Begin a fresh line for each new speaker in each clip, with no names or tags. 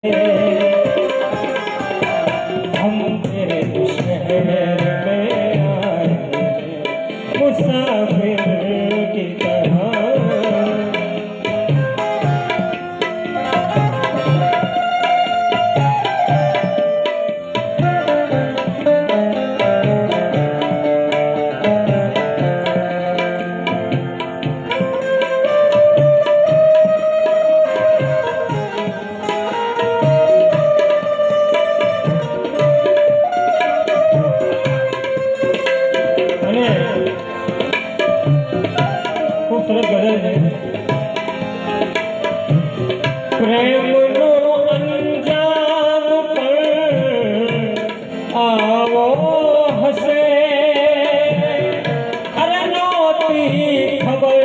हम तेरे शहर में आए मुसाफिर की तरह। प्रेम नो अंजाम पर आवो हसे अरे नोती खबर।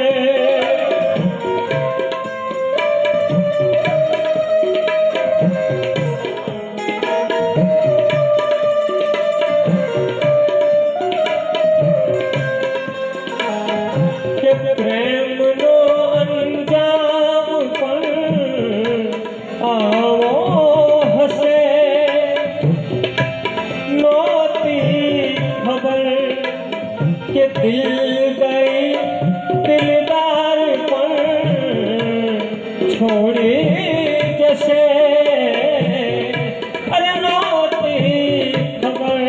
के प्रेम नो अंजाम पर आवो हसे नोती खबर के दिल गई दिलदार पर छोड़ी जैसे अरे नोती खबर।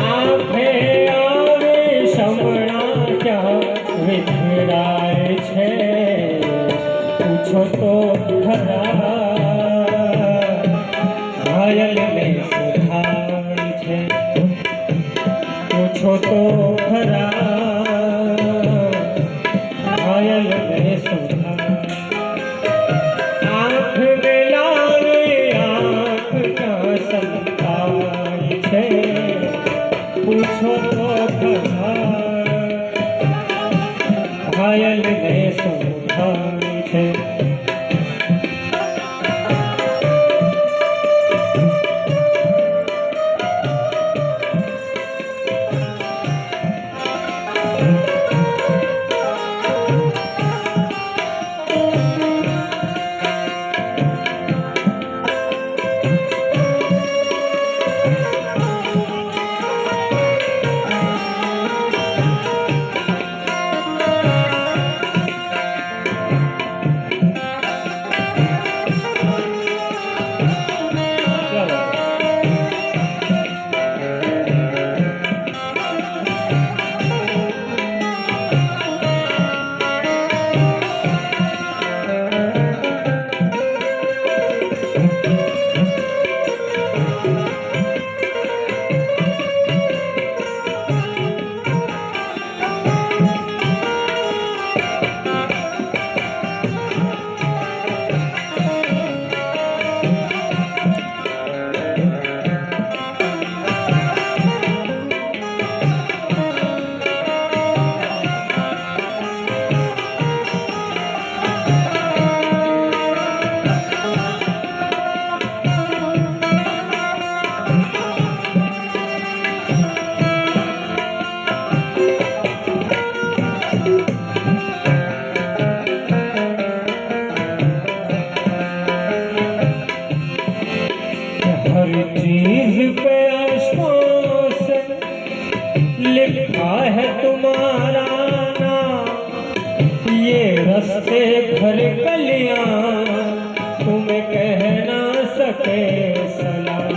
आंखें आवे समणा क्या विखराय छे पूछो तो खरा घायल ने सुधार छे पूछो तो खरा घायल ने सुधार। आँख में लागे आँख का संतान छे पूछो तो खरा घायल ने सुधार छे। हर चीज पे अरशों से लिखा है तुम्हारा नाम। ये रस्ते भर गलियां तुम्हें कह ना सके सलाम।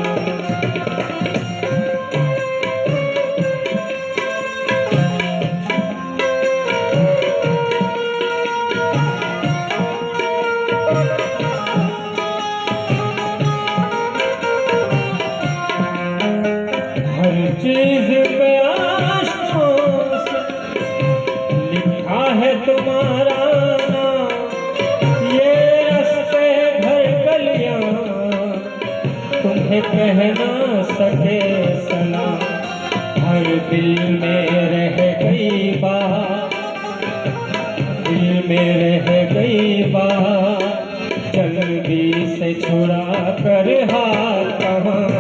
हर चीज पे आशों से लिखा है तुम्हारा नाम। ये रस्ते भर गलियां तुम्हें कह ना सके सलाम। हर दिल में रह गई बात दिल में रह गई बात जल्दी से छुड़ा कर हाथ कहाँ